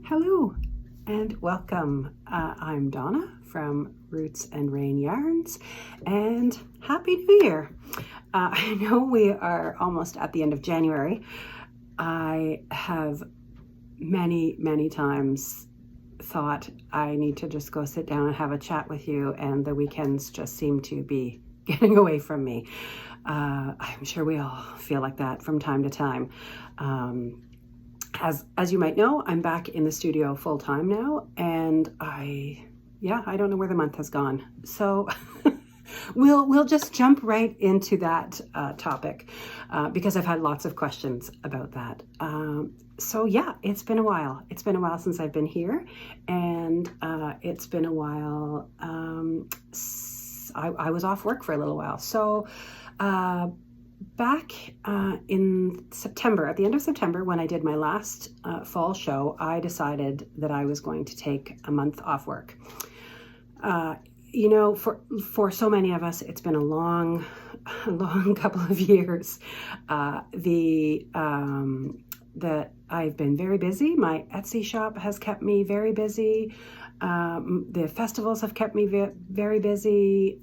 Hello and welcome. I'm Donna from Roots and Rain Yarns, and Happy New Year. I know we are almost at the end of January. I have many times thought I need to just go sit down and have a chat with you, and the weekends just seem to be getting away from me. I'm sure we all feel like that from time to time. As you might know, I'm back in the studio full time now, and I don't know where the month has gone. So we'll just jump right into that topic because I've had lots of questions about that. So yeah, it's been a while. It's been a while since I've been here, and it's been a while. I was off work for a little while. So back in September, at the end of September, when I did my last fall show, I decided that I was going to take a month off work. You know, for so many of us, it's been a long couple of years. That I've been very busy. My Etsy shop has kept me very busy. The festivals have kept me very busy.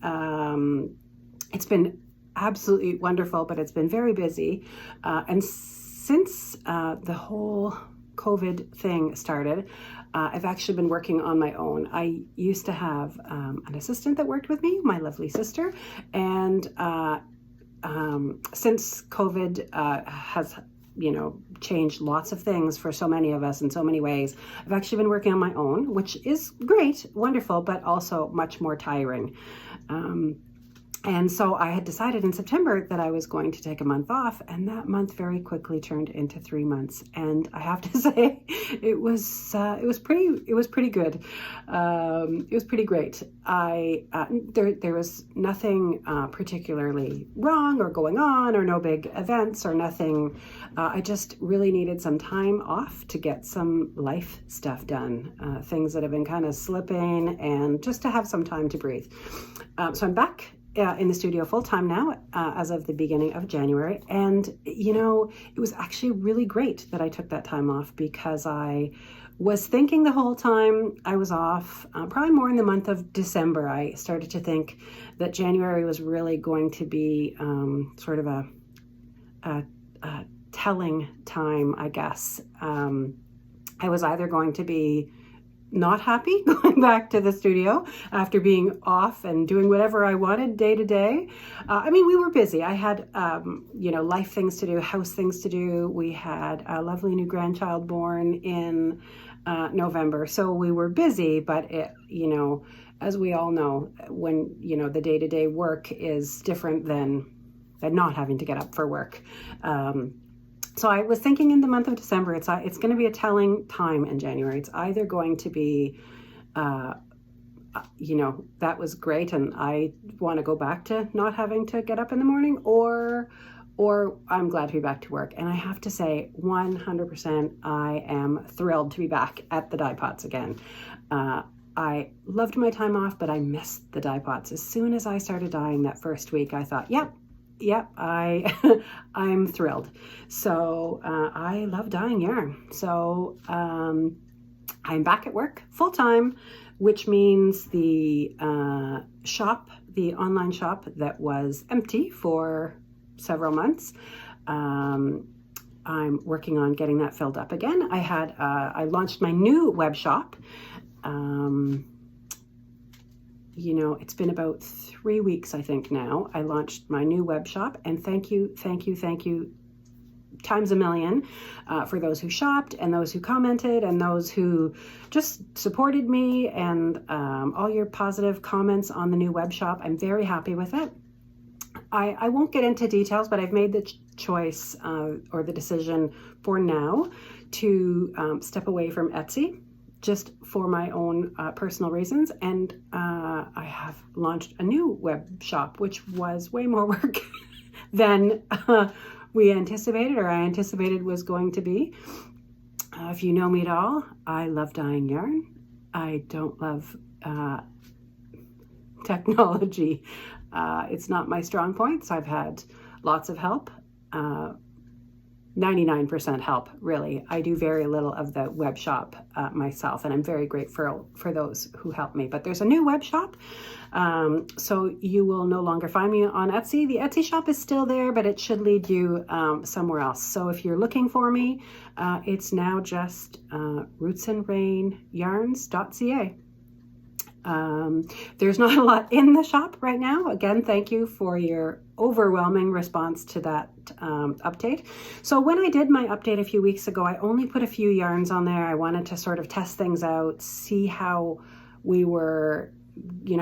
It's been absolutely wonderful, but it's been very busy. And since the whole COVID thing started, I've actually been working on my own. I used to have an assistant that worked with me, my lovely sister, and since COVID has changed lots of things for so many of us in so many ways, I've actually been working on my own, which is great, wonderful, but also much more tiring. And so I had decided in September that I was going to take a month off, and that month very quickly turned into 3 months. And I have to say, it was pretty good. It was pretty great. There was nothing particularly wrong or going on, or no big events or nothing. I just really needed some time off to get some life stuff done, things that have been kind of slipping, and just to have some time to breathe. So I'm back in the studio full time now, as of the beginning of January. And, it was actually really great that I took that time off, because I was thinking the whole time I was off, probably more in the month of December, I started to think that January was really going to be sort of a telling time, I guess. I was either going to be not happy going back to the studio after being off and doing whatever I wanted day to day. We were busy. I had, life things to do, house things to do. We had a lovely new grandchild born in November. So we were busy, but as we all know, when, the day-to-day work is different than not having to get up for work. So I was thinking in the month of December, it's going to be a telling time in January. It's either going to be, that was great, and I want to go back to not having to get up in the morning, or I'm glad to be back to work. And I have to say, 100%, I am thrilled to be back at the dye pots again. I loved my time off, but I missed the dye pots. As soon as I started dyeing that first week, I thought, yep, I'm thrilled. So I love dyeing yarn. So I'm back at work full time, which means the online shop that was empty for several months, I'm working on getting that filled up again. I launched my new web shop. It's been about 3 weeks, I think now. I launched my new web shop, and thank you times a million for those who shopped, and those who commented, and those who just supported me, and all your positive comments on the new web shop. I'm very happy with it. I won't get into details, but I've made the choice or the decision for now to step away from Etsy, just for my own personal reasons. And I have launched a new web shop, which was way more work than we anticipated, or I anticipated was going to be. If you know me at all, I love dyeing yarn. I don't love technology. It's not my strong point, so I've had lots of help. 99% help, really. I do very little of the web shop myself, and I'm very grateful for those who help me. But there's a new web shop, so you will no longer find me on Etsy. The Etsy shop is still there, but it should lead you somewhere else. So if you're looking for me, it's now just RootsAndRainYarns.ca. There's not a lot in the shop right now. Again, thank you for your overwhelming response to that update. So when I did my update a few weeks ago, I only put a few yarns on there. I wanted to sort of test things out, see how we were,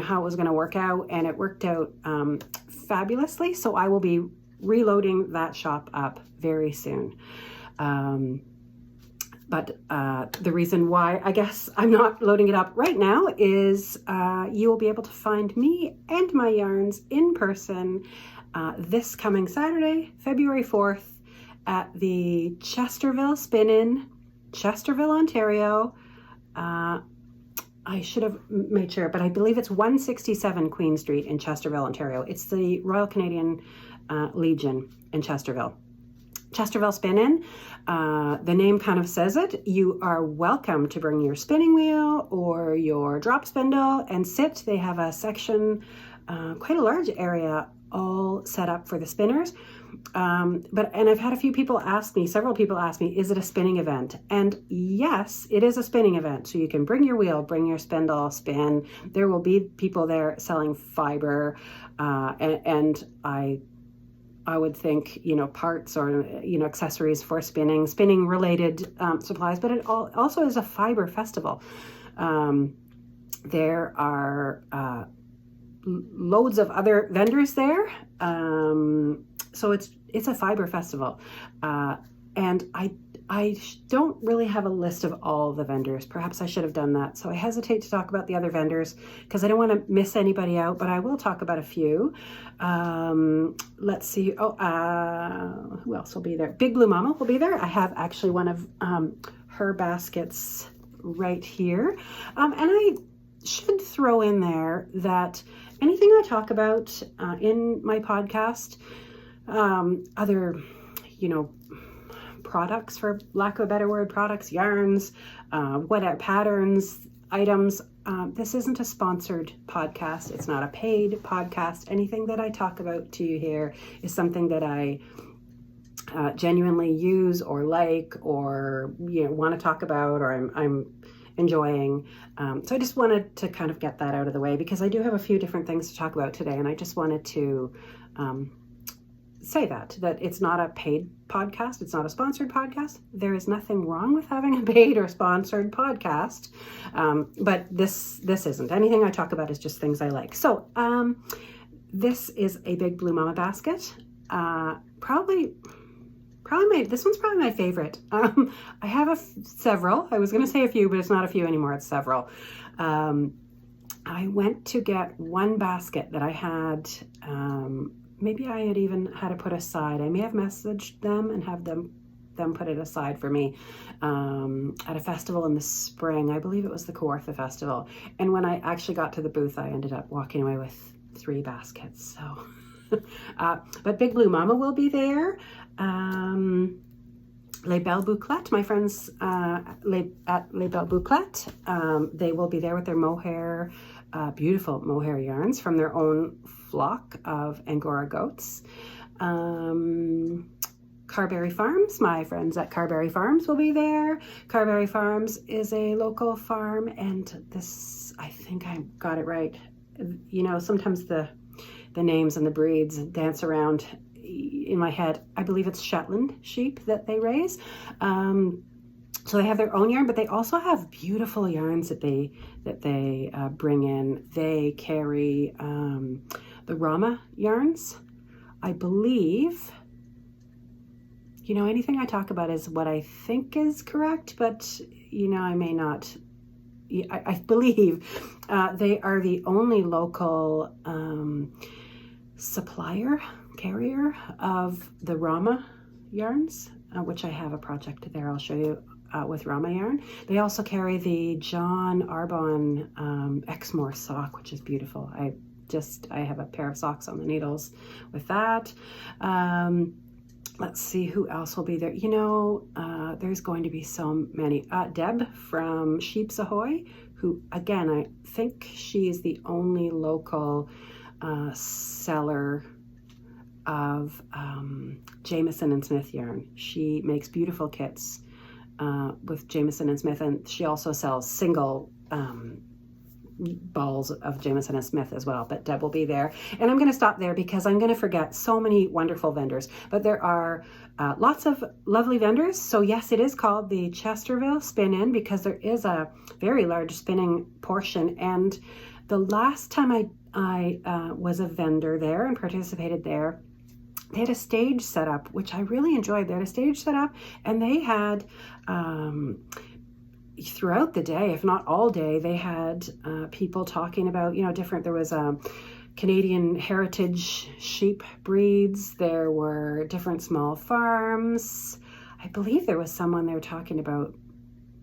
how it was going to work out, and it worked out fabulously. So I will be reloading that shop up very soon. But the reason why I guess I'm not loading it up right now is you will be able to find me and my yarns in person this coming Saturday, February 4th at the Chesterville Spin In, Chesterville, Ontario. I should have made sure, but I believe it's 167 Queen Street in Chesterville, Ontario. It's the Royal Canadian Legion in Chesterville. Chesterville Spin In, the name kind of says it. You are welcome to bring your spinning wheel or your drop spindle and sit. They have a section, quite a large area, all set up for the spinners. And I've had several people ask me, is it a spinning event? And yes, it is a spinning event. So you can bring your wheel, bring your spindle, spin. There will be people there selling fiber, and I would think, parts or, accessories for spinning related supplies, but it also is a fiber festival. There are loads of other vendors there. So it's a fiber festival. And I don't really have a list of all the vendors. Perhaps I should have done that. So I hesitate to talk about the other vendors because I don't want to miss anybody out, but I will talk about a few. Let's see. Who else will be there? Big Blue Mama will be there. I have actually one of her baskets right here. And I should throw in there that anything I talk about in my podcast, other, products, for lack of a better word, yarns, whatever, patterns, items. This isn't a sponsored podcast. It's not a paid podcast. Anything that I talk about to you here is something that I genuinely use or like, or want to talk about, or I'm enjoying. So I just wanted to kind of get that out of the way because I do have a few different things to talk about today, and I just wanted to say that it's not a paid podcast. It's not a sponsored podcast. There is nothing wrong with having a paid or sponsored podcast. But this isn't. Anything I talk about is just things I like. So this is a Big Blue Mama basket. This one's probably my favorite. I have several. I was going to say a few, but it's not a few anymore. It's several. I went to get one basket that I had, maybe I had even had to put aside. I may have messaged them and have them put it aside for me at a festival in the spring. I believe it was the Kawartha Festival. And when I actually got to the booth, I ended up walking away with 3 baskets. So, but Big Blue Mama will be there. Les Belles Bouclettes, my friends at Les Belles Bouclettes, they will be there with their mohair, beautiful mohair yarns from their own flock of Angora goats. Carberry Farms, my friends at Carberry Farms will be there. Carberry Farms is a local farm, and this, I think I got it right. Sometimes the names and the breeds dance around in my head. I believe it's Shetland sheep that they raise. So they have their own yarn, but they also have beautiful yarns that they bring in. They carry the Rama yarns. I believe, anything I talk about is what I think is correct, but I may not. I believe they are the only local carrier of the Rama yarns, which I have a project there I'll show you with Rama yarn. They also carry the John Arbonne Exmoor sock, which is beautiful. I have a pair of socks on the needles with that. let's see who else will be there. You know, there's going to be so many. Deb from Sheeps Ahoy, who, again, I think she is the only local seller of Jamieson and Smith yarn. She makes beautiful kits with Jamieson and Smith, and she also sells single balls of Jamieson and Smith as well, but Deb will be there. And I'm going to stop there because I'm going to forget so many wonderful vendors, but there are lots of lovely vendors. So yes, it is called the Chesterville Spin In because there is a very large spinning portion. And the last time I was a vendor there and participated there, they had a stage set up, which I really enjoyed. They had a stage set up, and they had throughout the day, if not all day, they had people talking about, you know, different, there was Canadian heritage sheep breeds, there were different small farms. I believe there was someone there talking about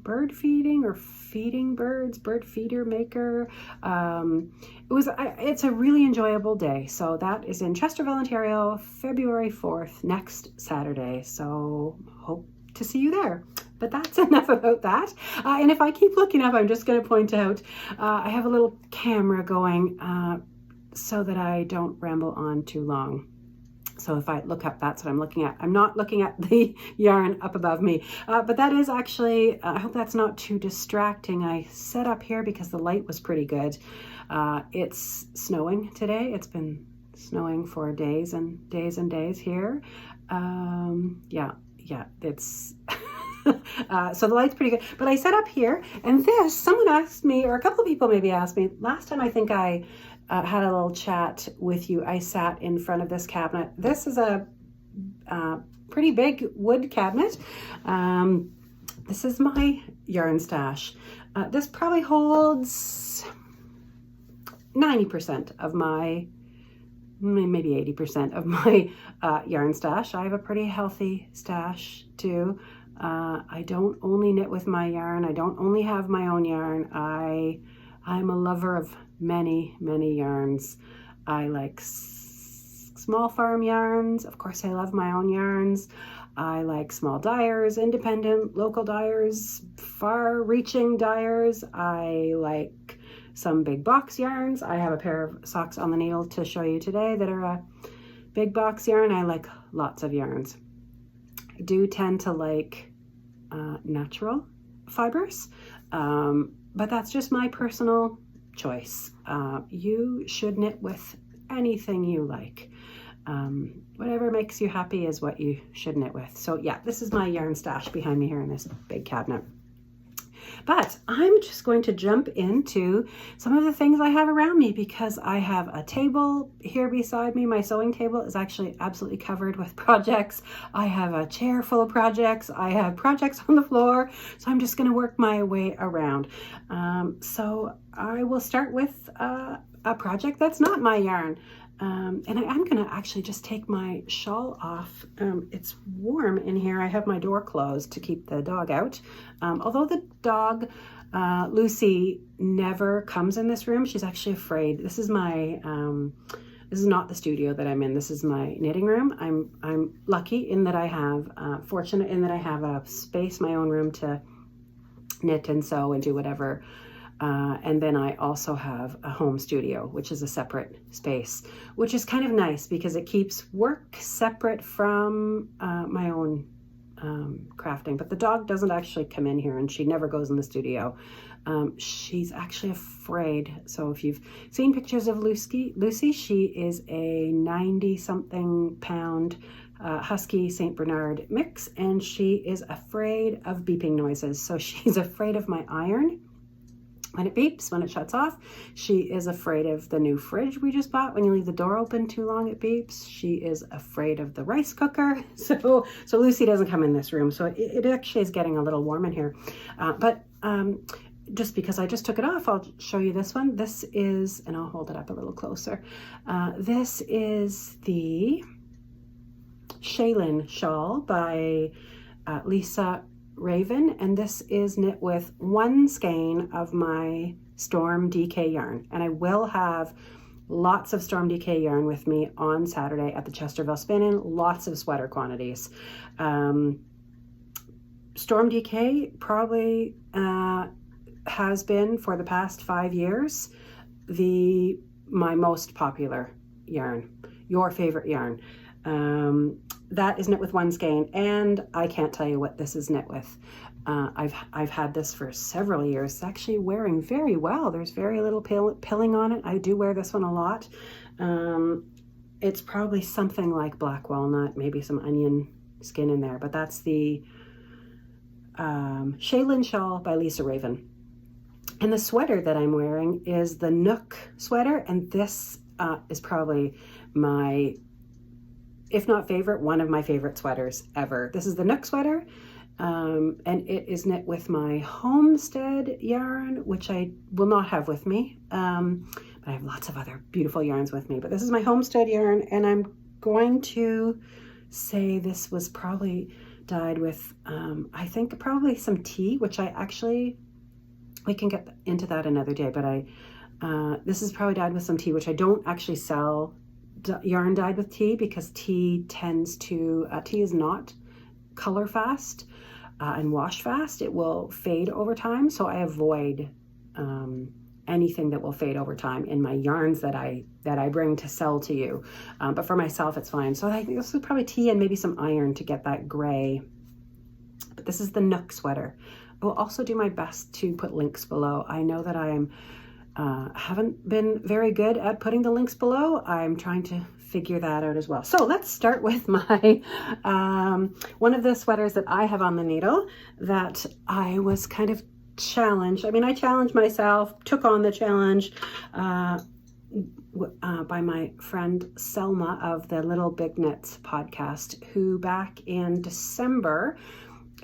bird feeding or feeding birds, bird feeder maker. It's a really enjoyable day. So that is in Chesterville, Ontario, February 4th, next Saturday. So hope to see you there. But that's enough about that. And if I keep looking up, I'm just going to point out, I have a little camera going so that I don't ramble on too long. So if I look up, that's what I'm looking at. I'm not looking at the yarn up above me, but that is actually, I hope that's not too distracting. I set up here because the light was pretty good. It's snowing today. It's been snowing for days and days and days here. Yeah, it's... so the light's pretty good, but I set up here, and this, someone asked me, or a couple of people maybe asked me, last time I think I had a little chat with you, I sat in front of this cabinet. This is a pretty big wood cabinet. This is my yarn stash. This probably holds 90% of my, maybe 80% of my yarn stash. I have a pretty healthy stash too. I don't only knit with my yarn. I don't only have my own yarn. I'm a lover of many, many yarns. I like small farm yarns. Of course, I love my own yarns. I like small dyers, independent, local dyers, far-reaching dyers. I like some big box yarns. I have a pair of socks on the needle to show you today that are a big box yarn. I like lots of yarns. I do tend to like natural fibers, but that's just my personal choice. You should knit with anything you like. Whatever makes you happy is what you should knit with. So yeah, this is my yarn stash behind me here in this big cabinet. But I'm just going to jump into some of the things I have around me because I have a table here beside me. My sewing table is actually absolutely covered with projects. I have a chair full of projects. I have projects on the floor. So I'm just going to work my way around. So I will start with a project that's not my yarn. And I'm going to actually just take my shawl off. It's warm in here. I have my door closed to keep the dog out. Although the dog, Lucy, never comes in this room. She's actually afraid. This is my, this is not the studio that I'm in. This is my knitting room. I'm lucky in that I have, fortunate in that I have a space, my own room to knit and sew and do whatever. And then I also have a home studio, which is a separate space, which is kind of nice because it keeps work separate from my own crafting. But the dog doesn't actually come in here and she never goes in the studio. She's actually afraid. So if you've seen pictures of Lucy, she is a 90-something pound Husky St. Bernard mix, and she is afraid of beeping noises. So she's afraid of my iron. When it beeps, when it shuts off. She is afraid of the new fridge we just bought. When you leave the door open too long, it beeps. She is afraid of the rice cooker. So Lucy doesn't come in this room. So it actually is getting a little warm in here. But just because I just took it off, I'll show you this one. This is, and I'll hold it up a little closer. This is the Shaelyn Shawl by Lisa Raven, and this is knit with one skein of my Storm DK yarn, and I will have lots of Storm DK yarn with me on Saturday at the Chesterville Spin In, lots of sweater quantities. Storm DK probably has been for the past 5 years my most popular yarn, your favorite yarn. That is knit with one skein, and I can't tell you what this is knit with. I've had this for several years. It's actually wearing very well. There's very little pilling on it. I do wear this one a lot. It's probably something like black walnut, maybe some onion skin in there, but that's the Shaelyn Shawl by Lisa Raven. And the sweater that I'm wearing is the Nuuk Sweater, and this is probably my, if not favorite, one of my favorite sweaters ever. This is the Nuuk Sweater. And it is knit with my Homestead yarn, which I will not have with me, but I have lots of other beautiful yarns with me. But this is my Homestead yarn, and I'm going to say this was probably dyed with, I think probably some tea, which we can get into that another day, but this is probably dyed with some tea, which I don't actually sell yarn dyed with tea, because tea is not color fast and wash fast. It will fade over time, so I avoid anything that will fade over time in my yarns that I bring to sell to you, but for myself it's fine. So I think this is probably tea and maybe some iron to get that gray. But this is the Nuuk Sweater. I will also do my best to put links below. I know that I haven't been very good at putting the links below. I'm trying to figure that out as well. So let's start with my one of the sweaters that I have on the needle that I was kind of challenged. I mean, I challenged myself, took on the challenge by my friend Selma of the Little Big Knits podcast, who back in December,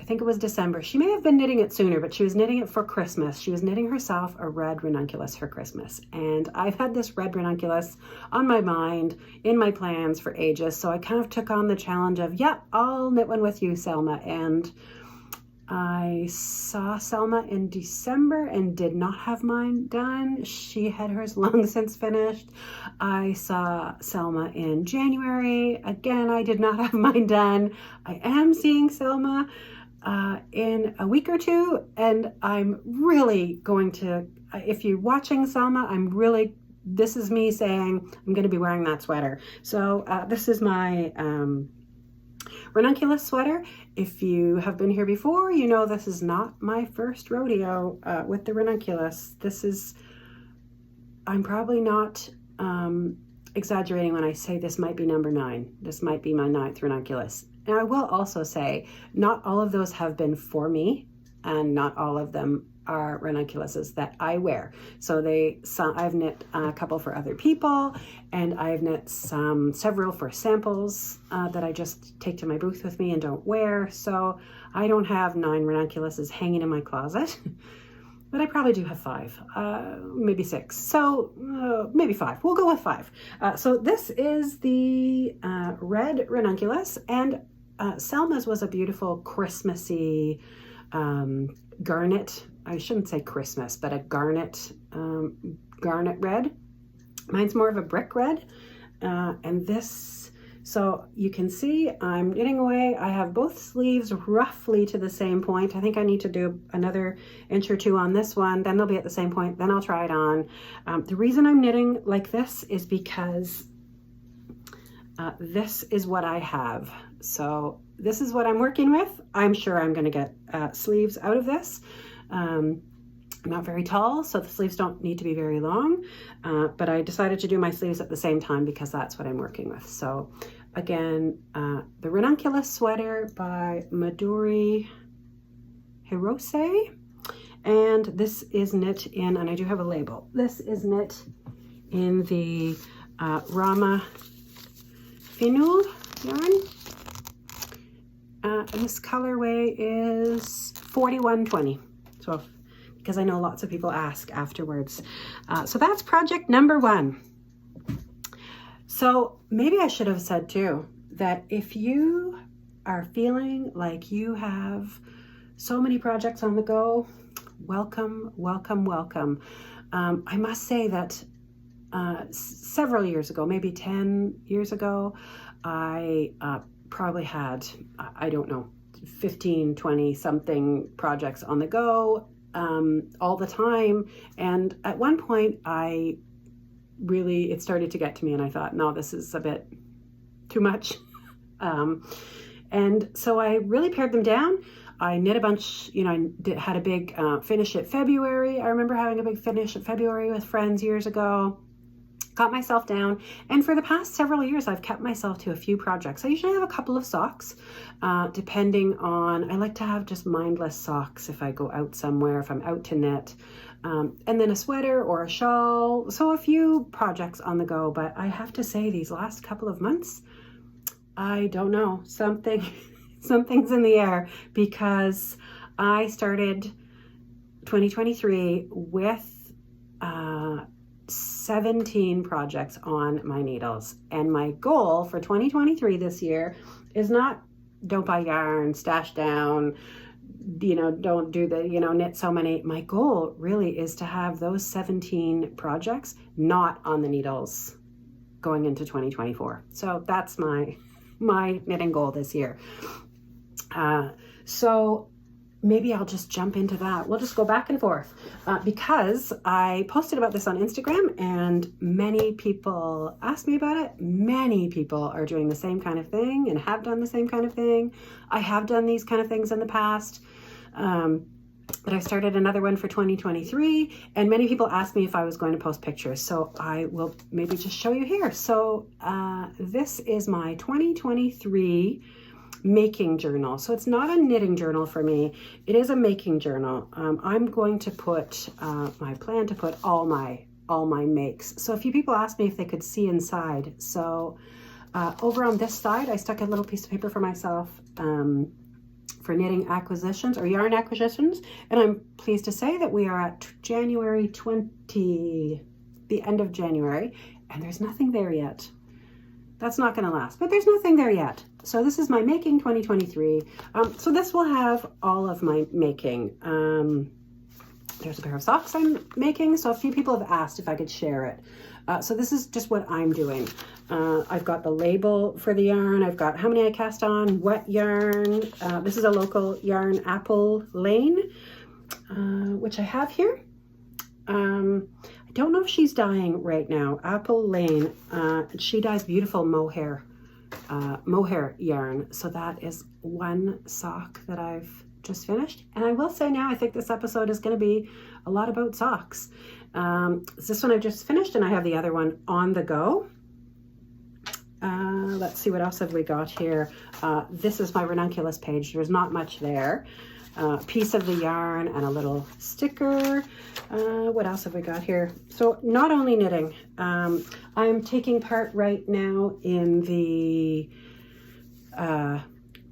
I think it was December, she may have been knitting it sooner, but she was knitting it for Christmas. She was knitting herself a red ranunculus for Christmas. And I've had this red ranunculus on my mind, in my plans for ages. So I kind of took on the challenge of, yeah, I'll knit one with you, Selma. And I saw Selma in December and did not have mine done. She had hers long since finished. I saw Selma in January. Again, I did not have mine done. I am seeing Selma in a week or two, and I'm really going to, if you're watching Selma, this is me saying I'm going to be wearing that sweater. So this is my Ranunculus sweater. If you have been here before, you know this is not my first rodeo with the Ranunculus. I'm probably not exaggerating when I say this might be number 9. This might be my 9th Ranunculus. And I will also say, not all of those have been for me, and not all of them are ranunculuses that I wear. So I've knit a couple for other people, and I've knit several for samples that I just take to my booth with me and don't wear. So I don't have 9 ranunculuses hanging in my closet, but I probably do have 5, maybe 6. So maybe 5. We'll go with 5. So this is the red ranunculus, and Selma's was a beautiful Christmassy garnet. I shouldn't say Christmas, but a garnet red. Mine's more of a brick red. And this, so you can see I'm knitting away. I have both sleeves roughly to the same point. I think I need to do another inch or 2 on this one. Then they'll be at the same point. Then I'll try it on. The reason I'm knitting like this is because this is what I have. So this is what I'm working with. I'm sure I'm going to get sleeves out of this. I'm not very tall, so the sleeves don't need to be very long, but I decided to do my sleeves at the same time because that's what I'm working with. So again, the Ranunculus Sweater by Midori Hirose, and this is knit in, and I do have a label, this is knit in the Rama Finul yarn. And this colorway is 4120. So, because I know lots of people ask afterwards. So that's project number 1. So maybe I should have said too, that if you are feeling like you have so many projects on the go, welcome, welcome, welcome. I must say that several years ago, maybe 10 years ago, I probably had, I don't know, 15, 20 something projects on the go all the time. And at one point it started to get to me, and I thought, no, this is a bit too much. And so I really pared them down. I knit a bunch, had a big finish at February. I remember having a big finish at February with friends years ago. Got myself down, and for the past several years I've kept myself to a few projects. I usually have a couple of socks, depending on, I like to have just mindless socks if I go out somewhere, if I'm out to knit, and then a sweater or a shawl, so a few projects on the go. But I have to say, these last couple of months, I don't know, something's in the air, because I started 2023 with 17 projects on my needles. And my goal for 2023 this year is not, don't buy yarn, stash down, don't do the, knit so many. My goal really is to have those 17 projects not on the needles going into 2024. So that's my knitting goal this year. So maybe I'll just jump into that. We'll just go back and forth because I posted about this on Instagram, and many people asked me about it. Many people are doing the same kind of thing and have done the same kind of thing. I have done these kind of things in the past, but I started another one for 2023, and many people asked me if I was going to post pictures. So I will maybe just show you here. So this is my 2023 making journal. So it's not a knitting journal for me. It is a making journal. I'm going to put, my plan to put all my makes. So a few people asked me if they could see inside. So over on this side, I stuck a little piece of paper for myself for knitting acquisitions or yarn acquisitions. And I'm pleased to say that we are at January 20, the end of January, and there's nothing there yet. That's not going to last, but there's nothing there yet. So this is my making 2023. So this will have all of my making. There's a pair of socks I'm making. So a few people have asked if I could share it. So this is just what I'm doing. I've got the label for the yarn. I've got how many I cast on, wet yarn. This is a local yarn, Apple Lane, which I have here. I don't know if she's dyeing right now. Apple Lane, she dyes beautiful mohair yarn. So that is one sock that I've just finished. And I will say now, I think this episode is going to be a lot about socks. This one I've just finished, and I have the other one on the go. Let's see, what else have we got here? This is my Ranunculus page. There's not much there. Piece of the yarn and a little sticker. What else have we got here? So not only knitting, I'm taking part right now in the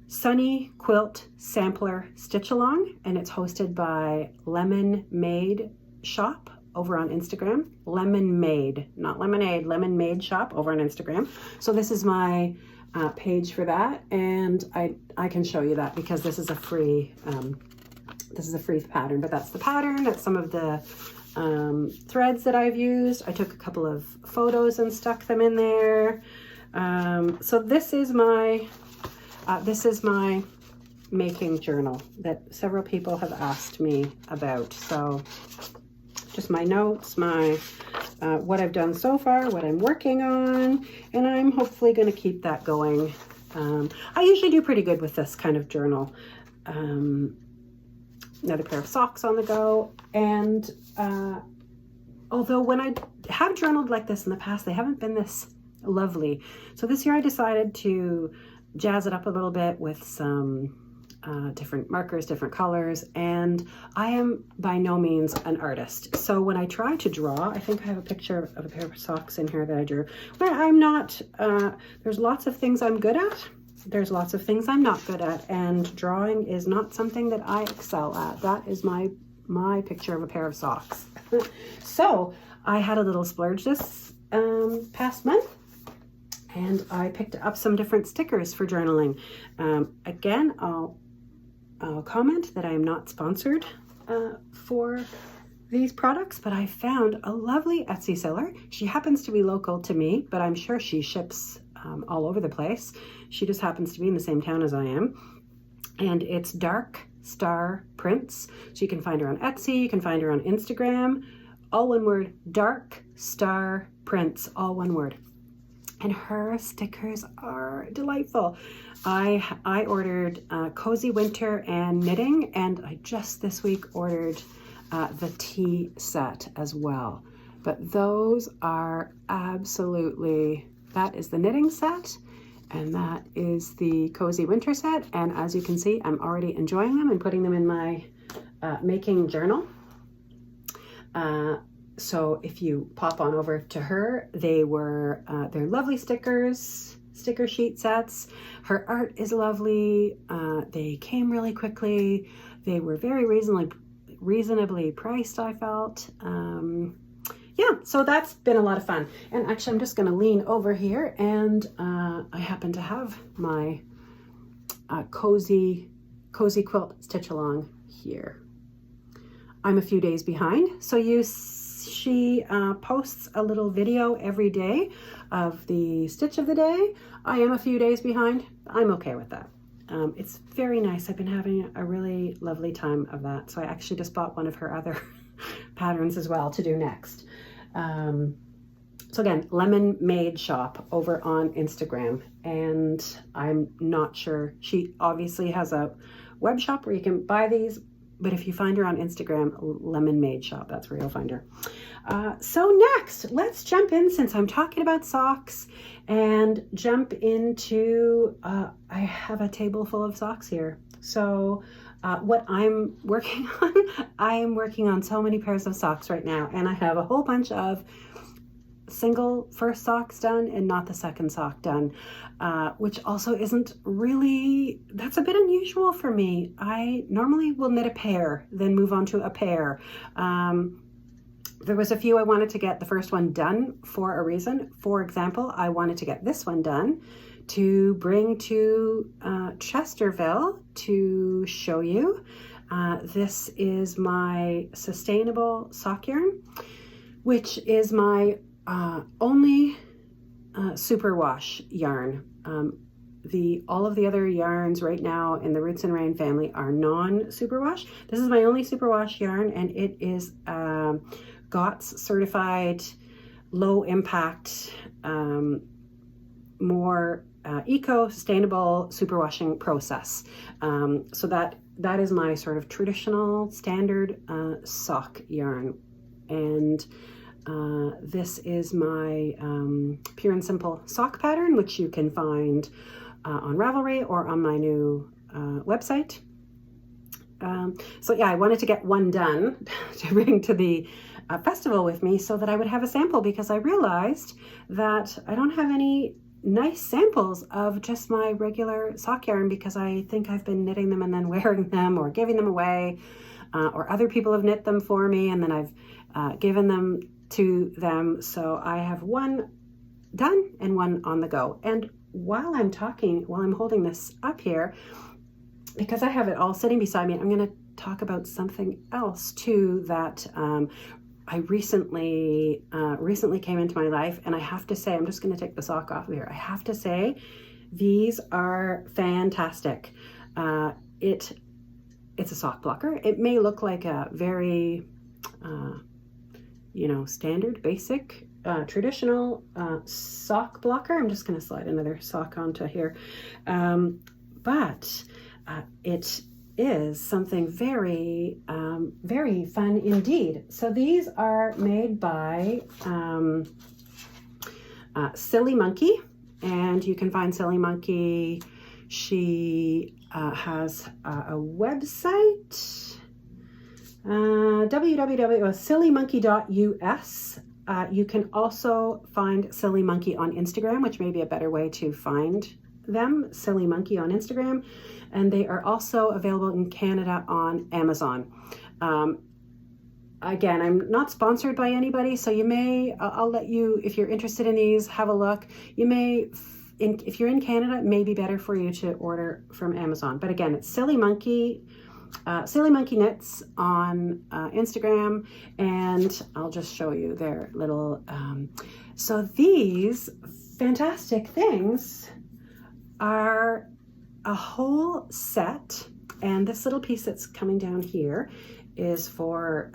Sunny Quilt Sampler Stitch Along, and it's hosted by Lemon Made Shop over on Instagram. Lemon Made, not lemonade, Lemon Made Shop over on Instagram. So this is my page for that, and I can show you that because this is a free pattern, but that's the pattern. That's some of the threads that I've used. I took a couple of photos and stuck them in there. So this is my making journal that several people have asked me about. So just my notes, my what I've done so far, what I'm working on, and I'm hopefully going to keep that going. I usually do pretty good with this kind of journal. Another pair of socks on the go, and although when I have journaled like this in the past, they haven't been this lovely. So this year I decided to jazz it up a little bit with some different markers, different colors, and I am by no means an artist. So when I try to draw, I think I have a picture of a pair of socks in here that I drew, where I'm not, there's lots of things I'm good at, there's lots of things I'm not good at, and drawing is not something that I excel at. That is my picture of a pair of socks. So I had a little splurge this past month, and I picked up some different stickers for journaling. Again, I'll comment that I am not sponsored for these products, but I found a lovely Etsy seller. She happens to be local to me, but I'm sure she ships all over the place. She just happens to be in the same town as I am. And it's Dark Star Prints. So you can find her on Etsy, you can find her on Instagram, all one word, Dark Star Prints, all one word. And her stickers are delightful. I ordered Cozy Winter and knitting, and I just this week ordered the tea set as well. But those are absolutely, that is the knitting set, and that is the Cozy Winter set. And as you can see, I'm already enjoying them and putting them in my making journal. So if you pop on over to her, they're lovely sticker sheet sets. Her art is lovely. They came really quickly. They were very reasonably priced, I felt. Yeah, so that's been a lot of fun. And actually, I'm just going to lean over here, and I happen to have my cozy quilt stitch along here. I'm a few days behind, so she posts a little video every day of the stitch of the day. I am a few days behind. I'm okay with that. It's very nice. I've been having a really lovely time of that. So I actually just bought one of her other patterns as well to do next. So again, Lemon Made Shop over on Instagram. And I'm not sure. She obviously has a web shop where you can buy these. But if you find her on Instagram, Lemon Made Shop, that's where you'll find her. So next, let's jump in, since I'm talking about socks, and jump into, I have a table full of socks here. So what I'm working on, I am working on so many pairs of socks right now, and I have a whole bunch of single first socks done and not the second sock done, which also isn't really, that's a bit unusual for me. I normally will knit a pair, then move on to a pair. There was a few I wanted to get the first one done for a reason. For example, I wanted to get this one done to bring to Chesterville to show you. This is my sustainable sock yarn, which is my only superwash yarn. All of the other yarns right now in the Roots and Rain family are non-superwash. This is my only superwash yarn, and it is GOTS certified, low impact, more eco-sustainable superwashing process. So that is my sort of traditional standard sock yarn. And this is my Pure and Simple sock pattern, which you can find on Ravelry or on my new website. So yeah, I wanted to get one done to bring to the festival with me so that I would have a sample, because I realized that I don't have any nice samples of just my regular sock yarn, because I think I've been knitting them and then wearing them or giving them away, or other people have knit them for me and then I've given them to them. So I have one done and one on the go. And while I'm holding this up here, because I have it all sitting beside me, I'm going to talk about something else too that I recently came into my life. And I have to say, I'm just going to take the sock off of here. I have to say, these are fantastic. It's a sock blocker. It may look like a very standard, basic, traditional sock blocker. I'm just going to slide another sock onto here. But it is something very, very fun indeed. So these are made by Silly Monkey, and you can find Silly Monkey. She has a website, www.sillymonkey.us. You can also find Silly Monkey on Instagram, which may be a better way to find them, Silly Monkey on Instagram. And they are also available in Canada on Amazon. Again, I'm not sponsored by anybody, so you may, I'll let you, if you're interested in these, have a look. You may, if you're in Canada, it may be better for you to order from Amazon. But again, it's Silly Monkey Silly Monkey Knits on Instagram, and I'll just show you their little, so these fantastic things are a whole set, and this little piece that's coming down here is for,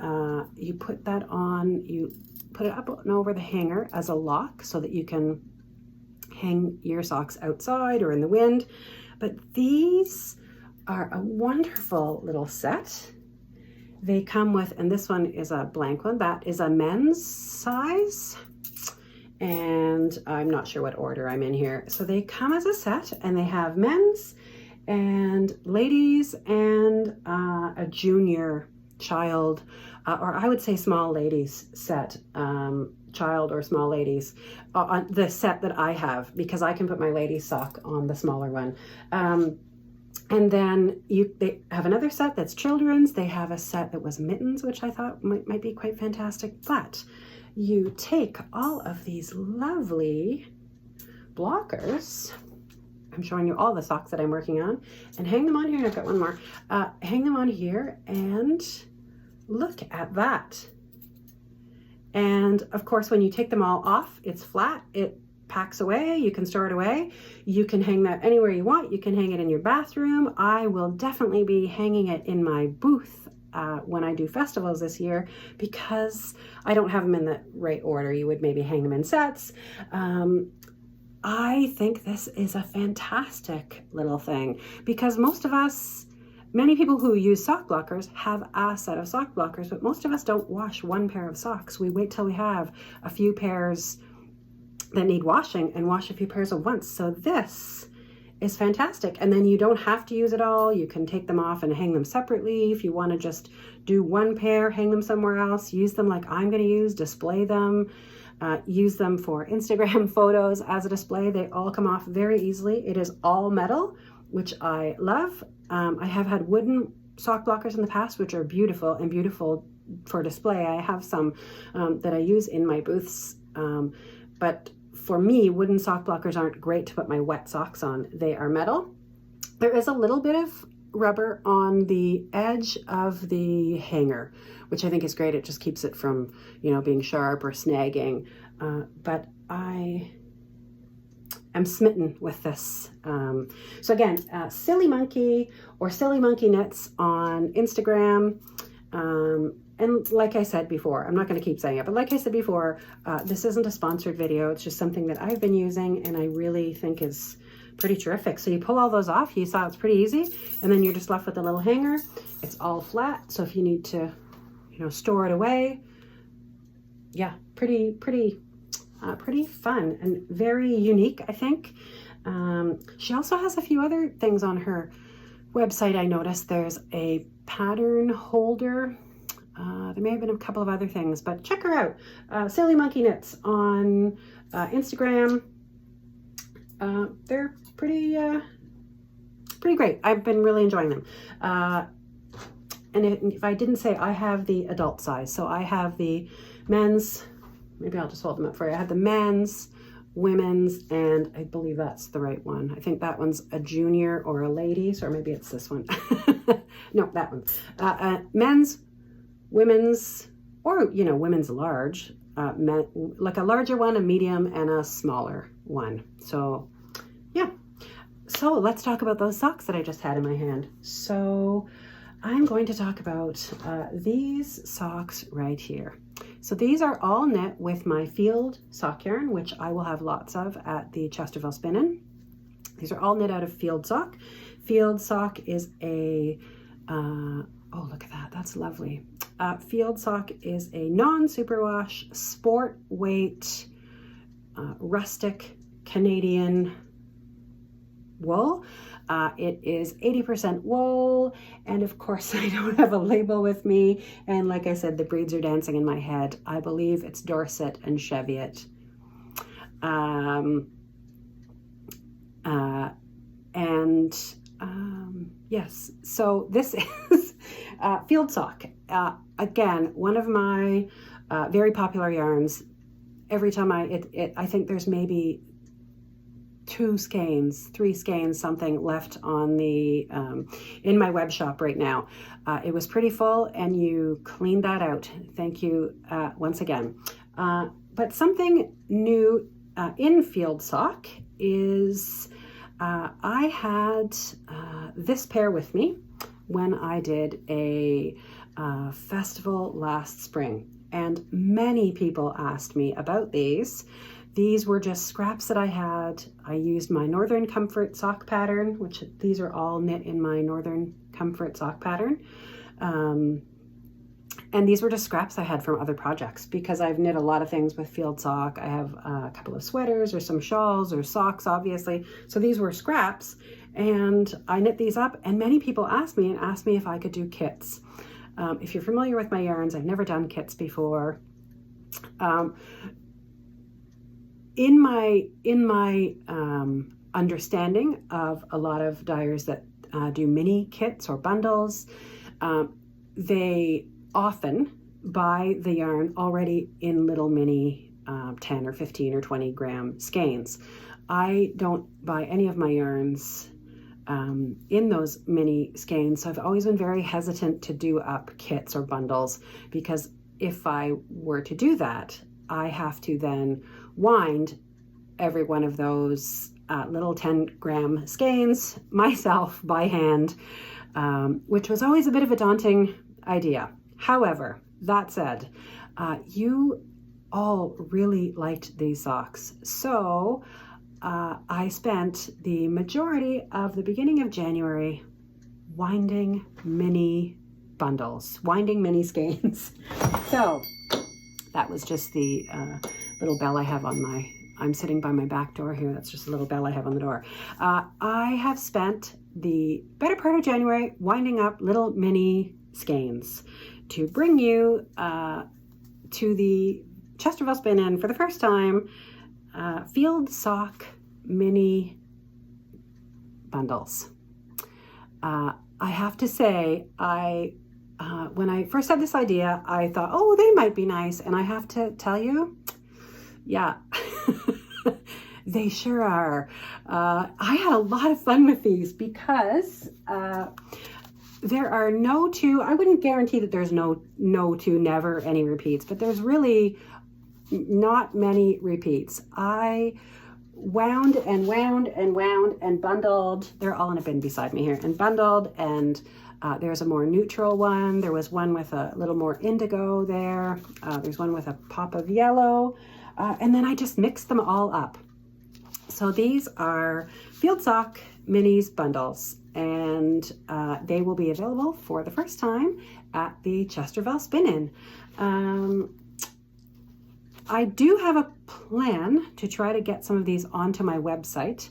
you put that on, you put it up and over the hanger as a lock so that you can hang your socks outside or in the wind. But these are a wonderful little set. They come with, and this one is a blank one, that is a men's size, and I'm not sure what order I'm in here. So they come as a set, and they have men's and ladies and a junior child, or I would say small ladies set, child or small ladies, on the set that I have, because I can put my ladies sock on the smaller one. And then they have another set that's children's. They have a set that was mittens, which I thought might be quite fantastic. But you take all of these lovely blockers, I'm showing you all the socks that I'm working on, and hang them on here. And I've got one more. Hang them on here and look at that. And of course, when you take them all off, it's flat. It packs away. You can store it away. You can hang that anywhere you want. You can hang it in your bathroom. I will definitely be hanging it in my booth when I do festivals this year, because I don't have them in the right order. You would maybe hang them in sets. I think this is a fantastic little thing, because most of us, many people who use sock blockers have a set of sock blockers, but most of us don't wash one pair of socks. We wait till we have a few pairs that need washing and wash a few pairs at once. So this is fantastic. And then you don't have to use it all. You can take them off and hang them separately. If you want to just do one pair, hang them somewhere else, use them like I'm going to use, display them, use them for Instagram photos as a display. They all come off very easily. It is all metal, which I love. I have had wooden sock blockers in the past, which are beautiful and beautiful for display. I have some that I use in my booths, but for me, wooden sock blockers aren't great to put my wet socks on. They are metal. There is a little bit of rubber on the edge of the hanger, which I think is great. It just keeps it from, being sharp or snagging. But I am smitten with this. So again, Silly Monkey or Silly Monkey Knits on Instagram. And like I said before, I'm not going to keep saying it, but like I said before, this isn't a sponsored video. It's just something that I've been using and I really think is pretty terrific. So you pull all those off. You saw it's pretty easy. And then you're just left with the little hanger. It's all flat. So if you need to, store it away, yeah, pretty fun and very unique, I think. She also has a few other things on her website. I noticed there's a pattern holder. There may have been a couple of other things, but check her out. Silly Monkey Knits on Instagram. They're pretty great. I've been really enjoying them. And if I didn't say, I have the adult size. So I have the men's, maybe I'll just hold them up for you. I have the men's, women's, and I believe that's the right one. I think that one's a junior or a ladies, or maybe it's this one. No, that one. Men's, women's, or women's large, like a larger one, a medium, and a smaller one. So yeah, so let's talk about those socks that I just had in my hand. So I'm going to talk about these socks right here. So these are all knit with my field sock yarn, which I will have lots of at the Chesterville Spin In. These are all knit out of field sock. Field sock is a oh, look at that. That's lovely. Field sock is a non-superwash, sport weight, rustic Canadian wool. It is 80% wool. And of course, I don't have a label with me. And like I said, the breeds are dancing in my head. I believe it's Dorset and Cheviot. Yes, so this is field sock. Again, one of my very popular yarns. Every time I think there's maybe 2 skeins, 3 skeins, something left on the in my web shop right now. It was pretty full, and you cleaned that out. Thank you once again. But something new in field sock is I had this pair with me when I did a festival last spring, and many people asked me about these. These were just scraps that I had. I used my Northern Comfort sock pattern, which these are all knit in my Northern Comfort sock pattern. And these were just scraps I had from other projects, because I've knit a lot of things with field sock. I have a couple of sweaters or some shawls or socks, obviously. So these were scraps, and I knit these up, and many people asked me if I could do kits. If you're familiar with my yarns, I've never done kits before. In my understanding of a lot of dyers that do mini kits or bundles, they often buy the yarn already in little mini 10 or 15 or 20 gram skeins. I don't buy any of my yarns in those mini skeins, so I've always been very hesitant to do up kits or bundles, because if I were to do that, I have to then wind every one of those little 10 gram skeins myself by hand, which was always a bit of a daunting idea. However, that said, you all really liked these socks, so I spent the majority of the beginning of January winding mini bundles, winding mini skeins. So that was just the little bell I have on my, I'm sitting by my back door here. That's just a little bell I have on the door. I have spent the better part of January winding up little mini skeins to bring you to the Chesterville Spin In for the first time, field sock mini bundles. I have to say, when I first had this idea, I thought, oh, they might be nice. And I have to tell you, yeah, they sure are. I had a lot of fun with these, because there are no two, I wouldn't guarantee that there's no two, never any repeats, but there's really not many repeats. I wound and wound and wound and bundled. They're all in a bin beside me here, and bundled, and there's a more neutral one. There was one with a little more indigo there. There's one with a pop of yellow. And then I just mixed them all up. So these are field sock minis bundles, and they will be available for the first time at the Chesterville Spin In. I do have a plan to try to get some of these onto my website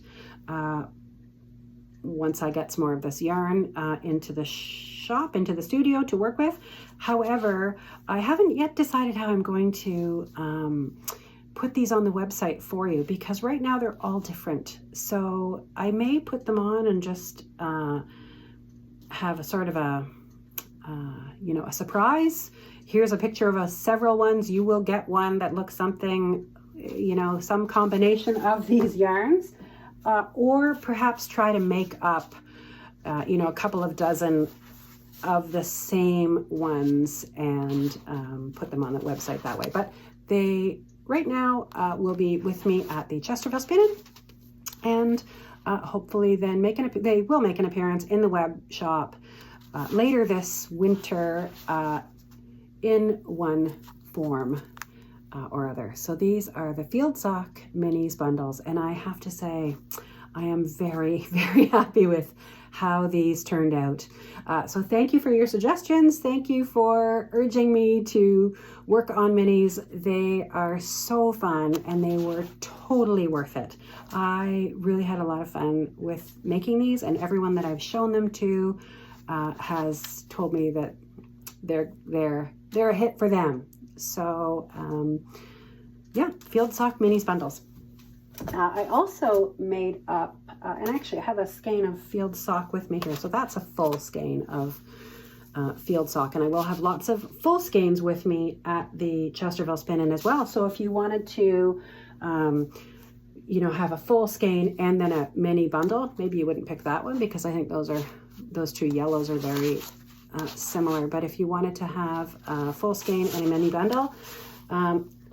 once I get some more of this yarn into the shop, into the studio to work with. However, I haven't yet decided how I'm going to put these on the website for you, because right now they're all different. So I may put them on and just have a sort of a a surprise. Here's a picture of several ones. You will get one that looks something, some combination of these yarns, or perhaps try to make up, a couple of dozen of the same ones and put them on the website that way. But they right now will be with me at the Chesterville Spin In, and hopefully then they will make an appearance in the web shop later this winter in one form or other. So these are the field sock minis bundles, and I have to say I am very, very happy with how these turned out. So thank you for your suggestions. Thank you for urging me to work on minis. They are so fun, and they were totally worth it. I really had a lot of fun with making these, and everyone that I've shown them to has told me that they're a hit for them. So yeah, field sock minis bundles. I also made up, and actually I have a skein of field sock with me here. So that's a full skein of field sock, and I will have lots of full skeins with me at the Chesterville Spin In as well. So if you wanted to you know, have a full skein and then a mini bundle. Maybe you wouldn't pick that one because I think those two yellows are very similar. But if you wanted to have a full skein and a mini bundle,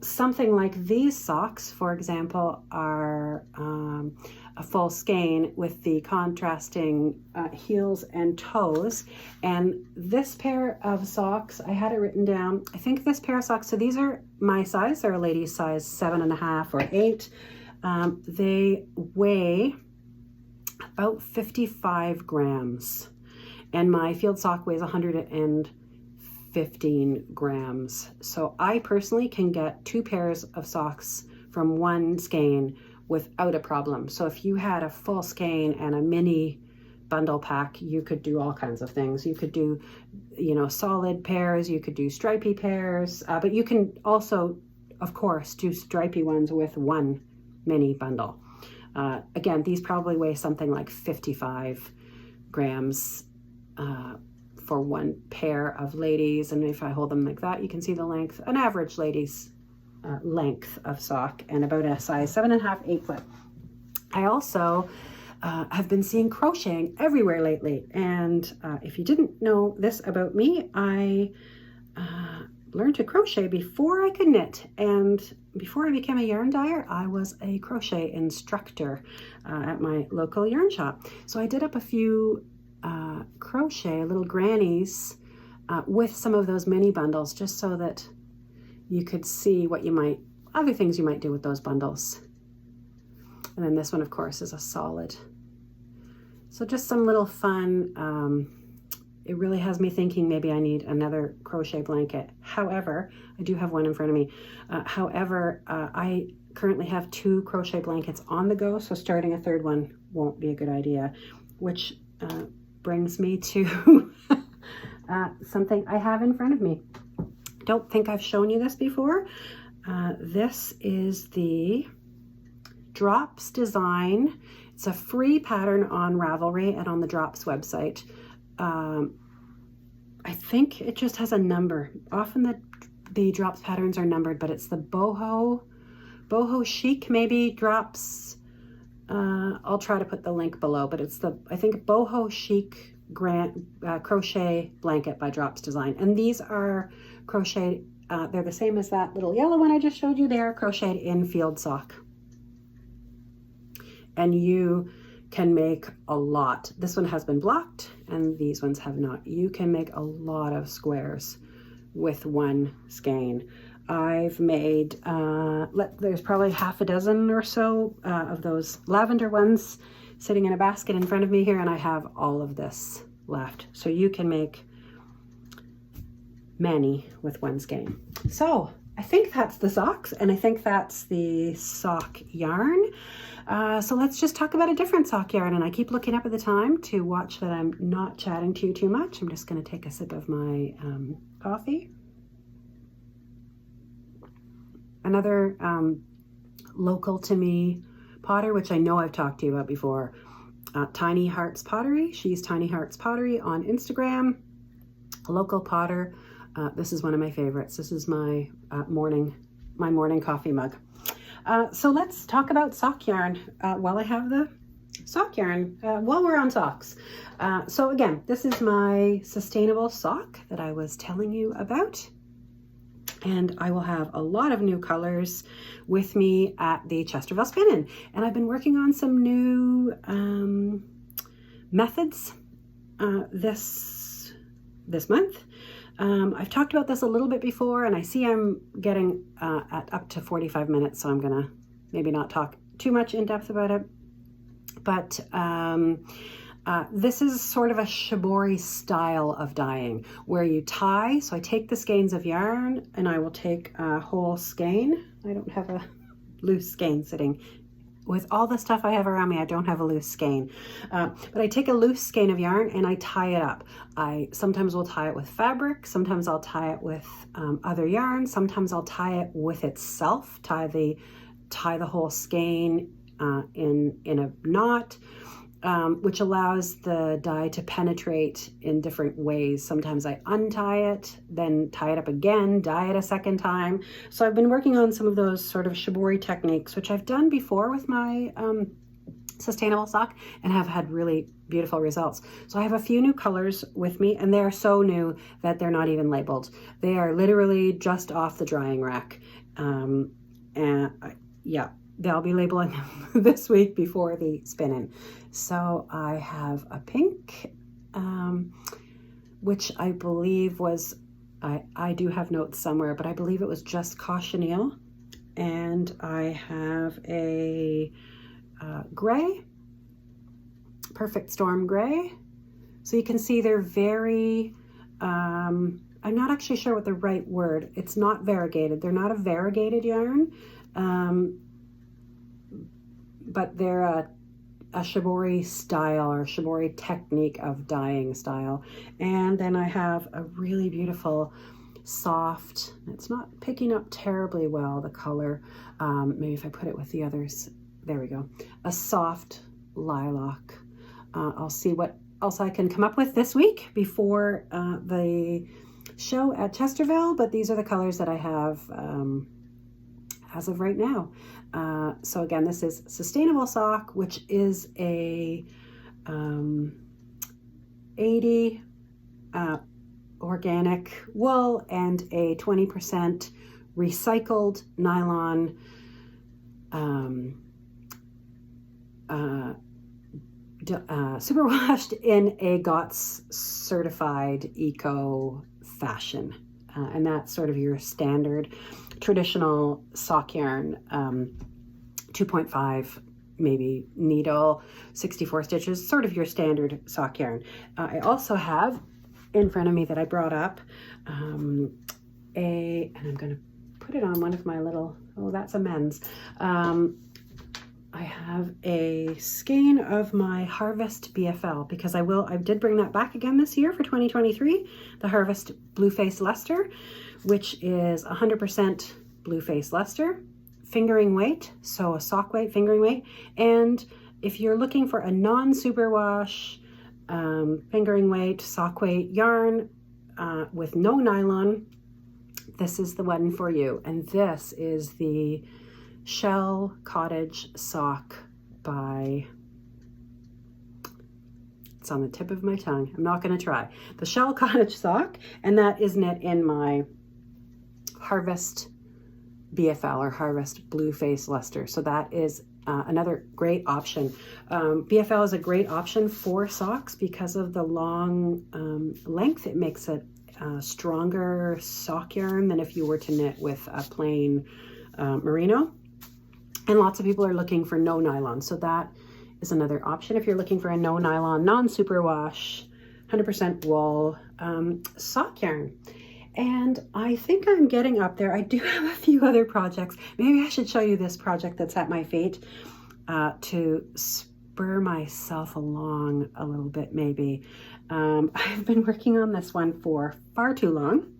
something like these socks, for example, are a full skein with the contrasting heels and toes. And this pair of socks, I had it written down, I think this pair of socks, so these are my size, they're a lady's size 7.5 or 8. They weigh about 55 grams, and my field sock weighs 115 grams. So I personally can get 2 pairs of socks from one skein without a problem. So if you had a full skein and a mini bundle pack, you could do all kinds of things. You could do, you know, solid pairs, you could do stripy pairs, but you can also, of course, do stripy ones with one mini bundle. Again, these probably weigh something like 55 grams for one pair of ladies. And if I hold them like that, you can see the length, an average lady's length of sock, and about a size 7.5, 8 foot. I also have been seeing crocheting everywhere lately. And if you didn't know this about me, I learned to crochet before I could knit. And before I became a yarn dyer, I was a crochet instructor at my local yarn shop. So I did up a few crochet little grannies with some of those mini bundles, just so that you could see what other things you might do with those bundles. And then this one, of course, is a solid. So just some little fun. It really has me thinking maybe I need another crochet blanket. However, I do have one in front of me. I currently have 2 crochet blankets on the go, so starting a third one won't be a good idea, which brings me to something I have in front of me. Don't think I've shown you this before. This is the Drops design. It's a free pattern on Ravelry and on the Drops website. I think it just has a number. Often the Drops patterns are numbered, but it's the boho chic, maybe Drops. I'll try to put the link below, but it's I think boho chic crochet blanket by Drops Design. And these are crocheted, they're the same as that little yellow one I just showed you. They are crocheted in field sock. And you can make a lot. This one has been blocked and these ones have not. You can make a lot of squares with one skein. I've made, there's probably half a dozen or so of those lavender ones sitting in a basket in front of me here, and I have all of this left. So you can make many with one skein. So I think that's the socks, and I think that's the sock yarn. So let's just talk about a different sock yarn, and I keep looking up at the time to watch that I'm not chatting to you too much. I'm just going to take a sip of my coffee. Another local to me potter, which I know I've talked to you about before, Tiny Hearts Pottery. She's Tiny Hearts Pottery on Instagram, a local potter. This is one of my favorites. This is my morning coffee mug. So let's talk about sock yarn while I have the sock yarn, while we're on socks. So again, this is my sustainable sock that I was telling you about. And I will have a lot of new colors with me at the Chesterville Spin In. And I've been working on some new methods this month. I've talked about this a little bit before, and I see I'm getting at up to 45 minutes, so I'm gonna maybe not talk too much in depth about it. But this is sort of a shibori style of dyeing where you tie. So I take the skeins of yarn and I will take a whole skein. I don't have a loose skein sitting. With all the stuff I have around me, I don't have a loose skein. But I take a loose skein of yarn and I tie it up. I sometimes will tie it with fabric. Sometimes I'll tie it with other yarn. Sometimes I'll tie it with itself, tie the whole skein in a knot. which allows the dye to penetrate in different ways. Sometimes I untie it, then tie it up again, dye it a second time. So I've been working on some of those sort of shibori techniques, which I've done before with my sustainable sock and have had really beautiful results. So I have a few new colors with me, and they're so new that they're not even labeled. They are literally just off the drying rack. Yeah, they'll be labeling them this week before the spin in. So I have a pink, which I believe was, I do have notes somewhere, but I believe it was just cochineal. And I have a gray, perfect storm gray. So you can see they're very, I'm not actually sure what the right word, it's not variegated. They're not a variegated yarn, but they're a shibori style or shibori technique of dyeing style. And then I have a really beautiful soft, it's not picking up terribly well, the color. Maybe if I put it with the others, there we go. A soft lilac. I'll see what else I can come up with this week before the show at Chesterville, but these are the colors that I have as of right now. So again, this is Sustainable Sock, which is a 80 organic wool and a 20% recycled nylon superwashed in a GOTS certified eco fashion. And that's sort of your standard traditional sock yarn, 2.5 maybe needle, 64 stitches, sort of your standard sock yarn. I also have in front of me that I brought up and I'm going to put it on one of my little, oh, that's a men's. I have a skein of my Harvest BFL because I did bring that back again this year for 2023, the Harvest Blueface Leicester, which is 100% Blueface Leicester, fingering weight, so a sock weight, fingering weight. And if you're looking for a non-superwash, fingering weight, sock weight yarn with no nylon, this is the one for you. And this is the Shell Cottage Sock by, it's on the tip of my tongue, I'm not going to try. The Shell Cottage Sock, and that is knit in my Harvest BFL or Harvest Blueface Leicester. So that is another great option. BFL is a great option for socks because of the long length. It makes it stronger sock yarn than if you were to knit with a plain merino. And lots of people are looking for no nylon. So that is another option if you're looking for a no nylon, non-superwash, 100% wool sock yarn. And I think I'm getting up there. I do have a few other projects. Maybe I should show you this project that's at my feet to spur myself along a little bit maybe. I've been working on this one for far too long.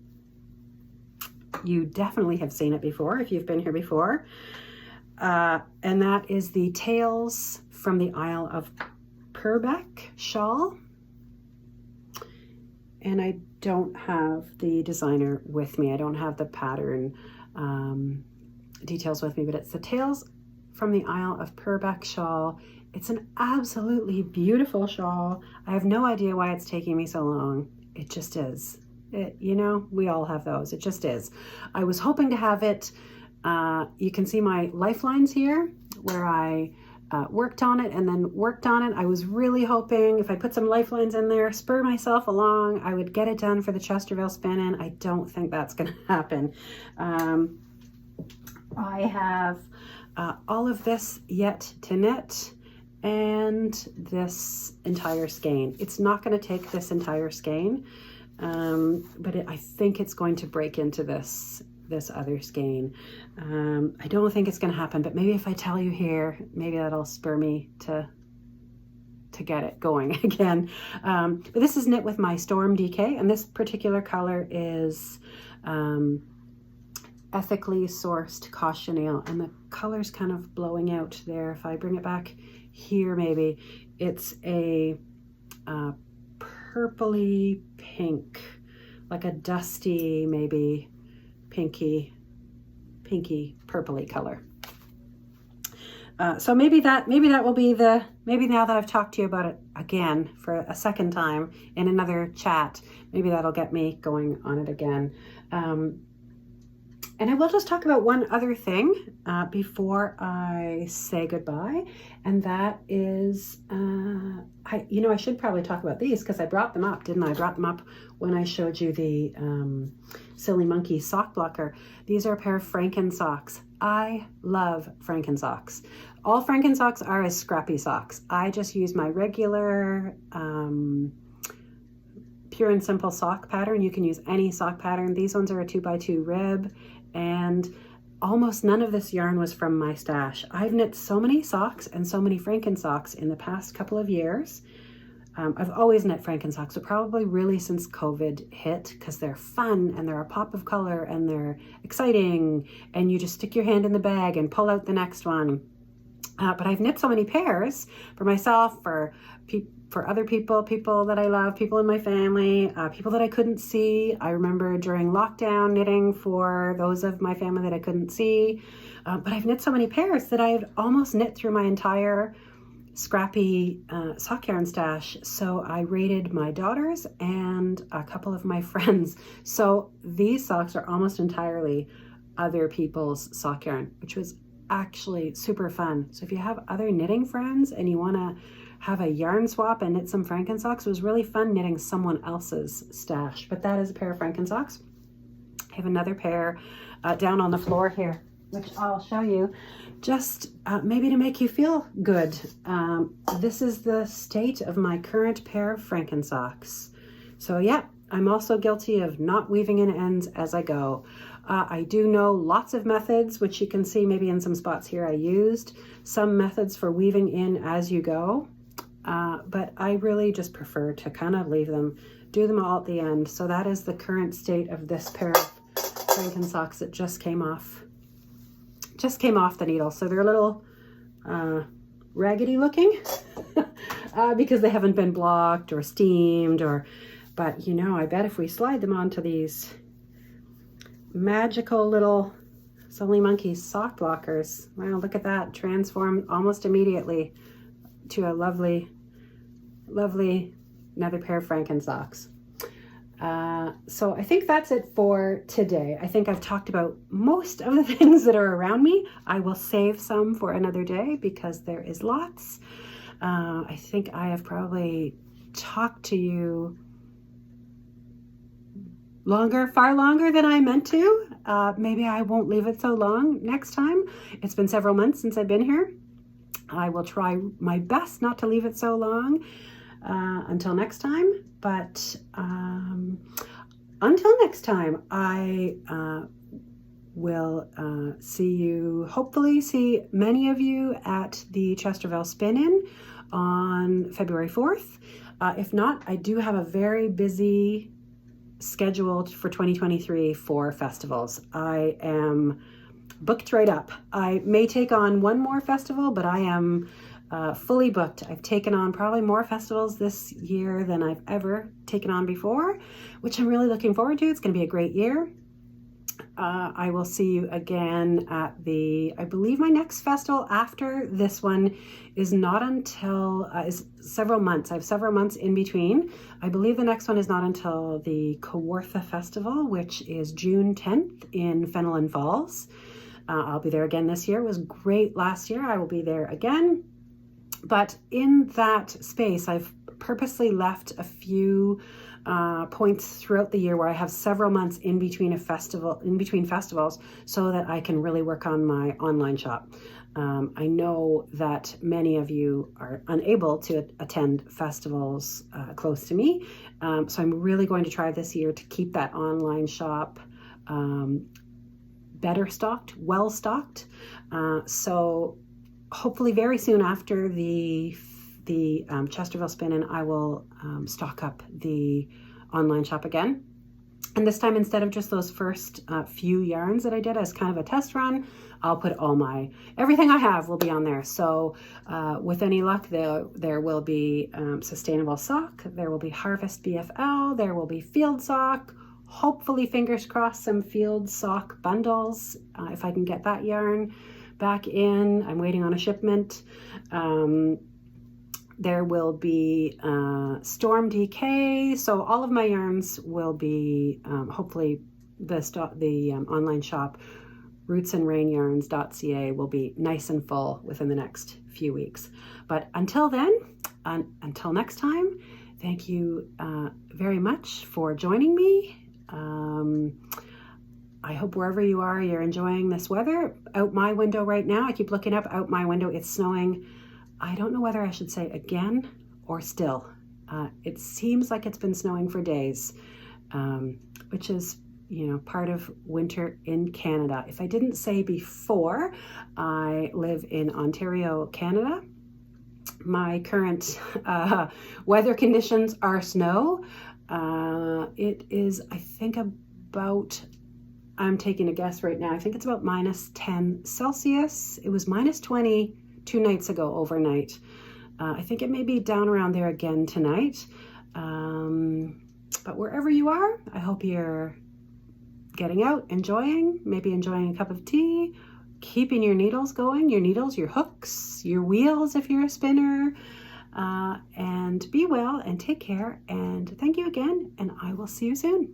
You definitely have seen it before if you've been here before. And that is the Tales from the Isle of Purbeck shawl. And I don't have the designer with me. I don't have the pattern details with me, but it's the Tales from the Isle of Purbeck shawl. It's an absolutely beautiful shawl. I have no idea why it's taking me so long. It just is. You know, we all have those. It just is. I was hoping to have it. You can see my lifelines here where I worked on it and then worked on it. I was really hoping if I put some lifelines in there, spur myself along, I would get it done for the Chesterville Spin In. I don't think that's going to happen. I have all of this yet to knit and this entire skein. It's not going to take this entire skein, but I think it's going to break into this other skein. I don't think it's going to happen, but maybe if I tell you here, maybe that'll spur me to get it going again. But this is knit with my Storm DK, and this particular color is ethically sourced cochineal, and the color's kind of blowing out there. If I bring it back here, maybe it's a purpley pink, like a dusty, maybe pinky purpley color. So maybe that will be maybe now that I've talked to you about it again for a second time in another chat, maybe that'll get me going on it again. And I will just talk about one other thing before I say goodbye, and that is, I should probably talk about these because I brought them up, didn't I? I brought them up when I showed you the Silly Monkey sock blocker. These are a pair of Franken socks. I love Franken socks. All Franken socks are is scrappy socks. I just use my regular pure and simple sock pattern. You can use any sock pattern. These ones are a 2x2 rib, and almost none of this yarn was from my stash. I've knit so many socks and so many Franken socks in the past couple of years. I've always knit Franken socks, but probably really since COVID hit, because they're fun and they're a pop of color and they're exciting, and you just stick your hand in the bag and pull out the next one. But I've knit so many pairs for myself, for other people that I love, people in my family, people that I couldn't see. I remember during lockdown knitting for those of my family that I couldn't see. But I've knit so many pairs that I've almost knit through my entire scrappy sock yarn stash. So I raided my daughters and a couple of my friends. So these socks are almost entirely other people's sock yarn, which was actually super fun. So if you have other knitting friends and you want to have a yarn swap and knit some Franken socks, it was really fun knitting someone else's stash. But that is a pair of Franken socks. I have another pair down on the floor here, which I'll show you just maybe to make you feel good. This is the state of my current pair of Franken socks. So yeah, I'm also guilty of not weaving in ends as I go. I do know lots of methods, which you can see maybe in some spots here I used some methods for weaving in as you go, but I really just prefer to kind of do them all at the end. So that is the current state of this pair of Franken socks that just came off the needle. So they're a little raggedy looking because they haven't been blocked or steamed, but I bet if we slide them onto these magical little Silly Monkey sock blockers, wow, look at that, transformed almost immediately to a lovely another pair of Franken socks. So I think that's it for today. I think I've talked about most of the things that are around me. I will save some for another day because there is lots. I think I have probably talked to you far longer than I meant to. Maybe I won't leave it so long next time. It's been several months since I've been here. I will try my best not to leave it so long until next time. But until next time, I will hopefully see many of you at the Chesterville Spin In on February 4th. If not, I do have a very busy scheduled for 2023 for festivals. I am booked right up. I may take on one more festival, but I am fully booked. I've taken on probably more festivals this year than I've ever taken on before, which I'm really looking forward to. It's going to be a great year. I will see you again at I believe my next festival after this one is not until, is several months. I have several months in between. I believe the next one is not until the Kawartha Festival, which is June 10th in Fenelon Falls. I'll be there again this year. It was great last year. I will be there again. But in that space, I've purposely left a few points throughout the year where I have several months in between festivals, so that I can really work on my online shop. I know that many of you are unable to attend festivals close to me, so I'm really going to try this year to keep that online shop better stocked, well stocked. So hopefully very soon after the Chesterville Spin In, I will stock up the online shop again. And this time, instead of just those first few yarns that I did as kind of a test run, I'll put everything I have will be on there. So with any luck, there will be Sustainable Sock, there will be Harvest BFL, there will be Field Sock, hopefully, fingers crossed, some Field Sock bundles, if I can get that yarn back in. I'm waiting on a shipment. There will be Storm DK. So all of my yarns will be, hopefully the online shop, RootsAndRainYarns.ca, will be nice and full within the next few weeks. But until then, until next time, thank you very much for joining me. I hope wherever you are, you're enjoying this weather. Out my window right now, I keep looking up, out my window, it's snowing. I don't know whether I should say again or still. It seems like it's been snowing for days, which is, you know, part of winter in Canada. If I didn't say before, I live in Ontario, Canada. My current weather conditions are snow. It is, I think, I'm taking a guess right now, I think it's about -10 Celsius. It was -20 2 nights ago overnight. I think it may be down around there again tonight. But wherever you are, I hope you're getting out, maybe enjoying a cup of tea, keeping your needles going, your hooks, your wheels if you're a spinner, and be well and take care. And thank you again, and I will see you soon.